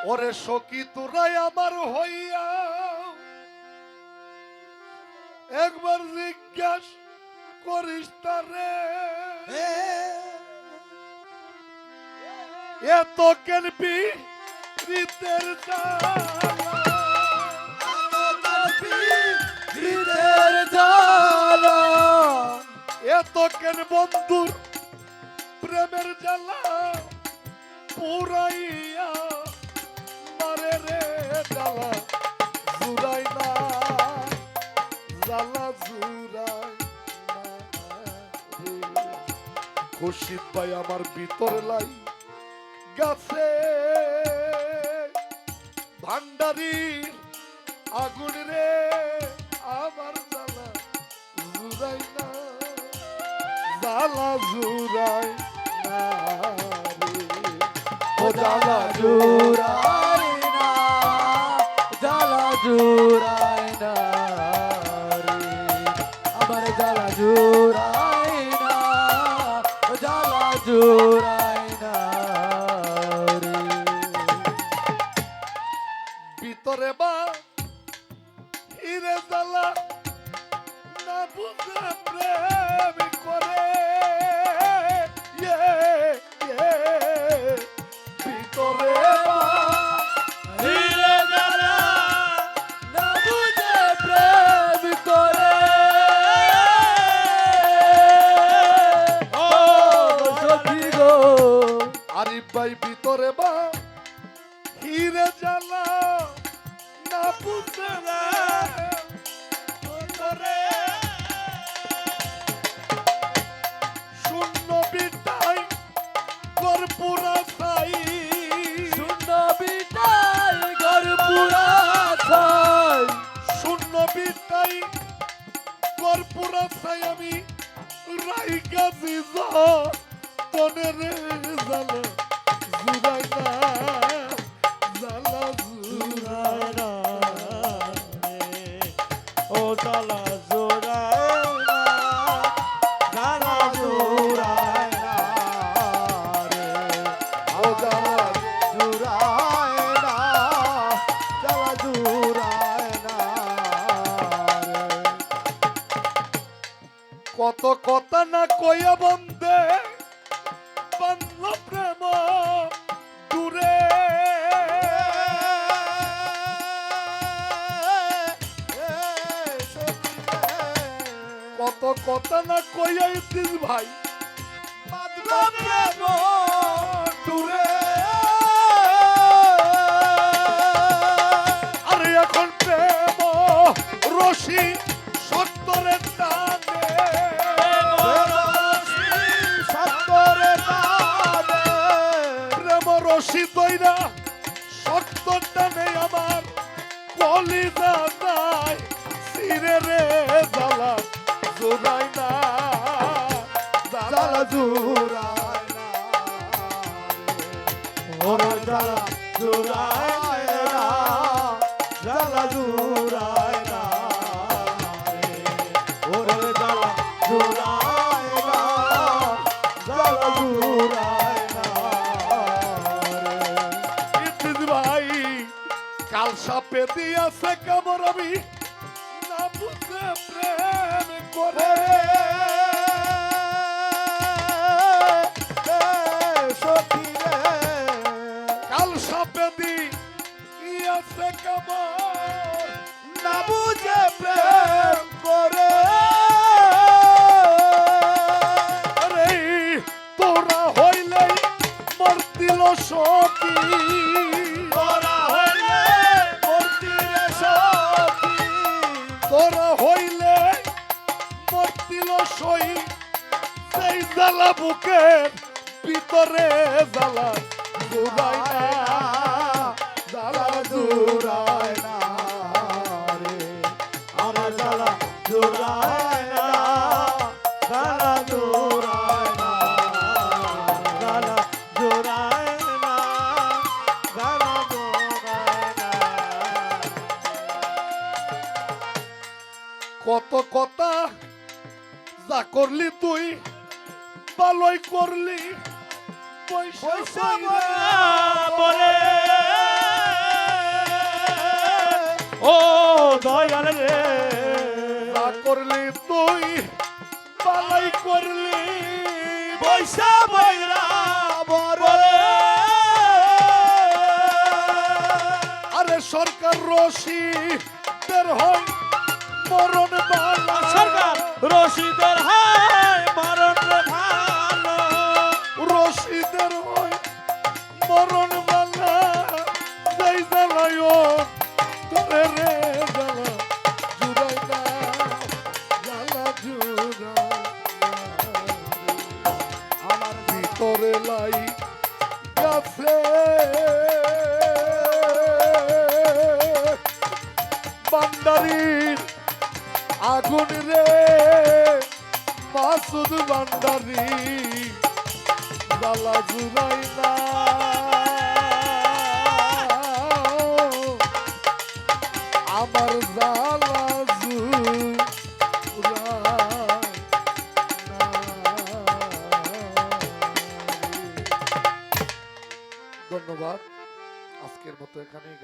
ওরে সখী তোরাই আমার হইয়া একবার জিজ্ঞাস করিস তারে এত কেন প্রীতের জ্বালা এত কেন বন্ধুর প্রেমের জ্বালা পুরাইয়া মারে রে জ্বালা জুড়াই না জ্বালা জুড়াই না খুশিদ ভাই আমার ভিতর লাই গাছে ভান্ডারি আগুন রে আমার জ্বালা জুড়াই না জ্বালা জুড়াই না রে ও জ্বালা জুড়াই না জ্বালা জুড়াই না রে আমার জ্বালা জুড়াই না জ্বালা জুড়াই না রে ভিতরে বা হিরে জ্বালা না বুঝে প্রেম করে ভিতরে বা হিরে জ্বালা না বুঝে প্রেম করে ও সখী গো আরিফ ভাই ভিতরে বা হিরে জ্বালা না বুঝে ভিতরে শূন্য বিটাই কর্পূরা ছাই শূন্য বিটাই ঘর পুরা ছাই শূন্য বিটাই কর্পূরা ছাই আমি রাই গাছি তনের জ্বালা জুড়াই না জ্বালা জুড়াই না ও জ্বালা জোড়ায় না জ্বালা জোড়ায় না রে ও জ্বালা জোড়ায় না জ্বালা জোড়ায় না রে কত কথা না কইয়া বন্দে বাংল প্রেম দূরে কত কথা না কইয়া ইতিস ভাই বাংল প্রেম দূরে আরে এখন প্রেম রশি সত্তরের টানে প্রেম রশি দইরা সত্তর টানে আমার কলিজা যায় সিরে রে জ্বালা জোড়াই না জ্বালা জোড়ায় না ওর জ্বালা জোড়ায় না জ্বালা জোড়ায় না ওর জ্বালা জোড়ায় না জ্বালা জোড়ায় না ইতিস ভাই কাল সাপে দিয়াছে কামড় আমি না বুঝে প্রেম করে সখী রে কাল সাপে দিয়াছে কামড় না বুঝে প্রেম করে আরে তোরা হইলেই মর্তিল সখী তোরা হইলে মূর্তি রে সখী তোরা হইলে মর্তিল সই সেই জ্বালা বুকের ভিতরে জ্বালা জুড়াই না জ্বালা জুড়াই জোড়ায় না রে আমার জ্বালা জোড়ায় না জ্বালা জোড়ায় না জ্বালা জোড়ায় না জ্বালা জোড়ায় না কত কথা যা করলি তুই ভালোই করলি পয়সা পয়সা বলে সরকার রশিদের হয় মরণ বালা সরকার রশিদের হায় মরণ রে ভালো রশিদের হয় মরণ বালা যাই জ্বালায় তোরে রে জ্বালা জুড়াই না জ্বালা জুড়াই আমার ভিতরে লাই গেছে বান্দারির আগুন রে মাসুদ বান্দারি জ্বালা জুড়াই না আমার জ্বালা জুড়াই না। ধন্যবাদ আজকের মতো এখানেই